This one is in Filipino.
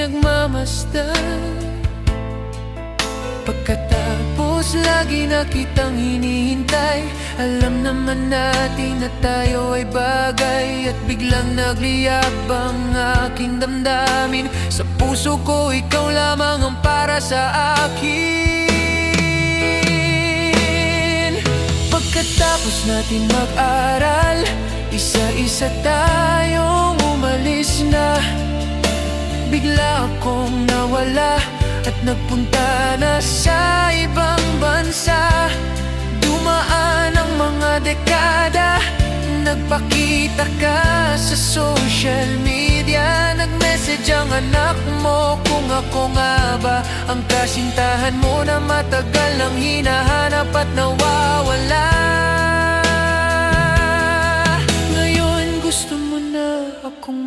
nagmamasdan. Pagkatapos lagi na kitang hinihintay, alam naman natin na tayo ay bagay. At biglang nagliyab ang aking damdamin. Sa puso ko ikaw lamang ang para sa akin. Pagkatapos natin mag-aral, isa-isa tayong umalis na. Bigla akong nawala at nagpunta na sa ibang bansa. Dumaan ang mga dekada, nagpakita ka sa social media. Nag-message ang anak mo kung ako nga ba ang kasintahan mo na matagal nang hinahanap at nawawala. Ngayon gusto mo na akong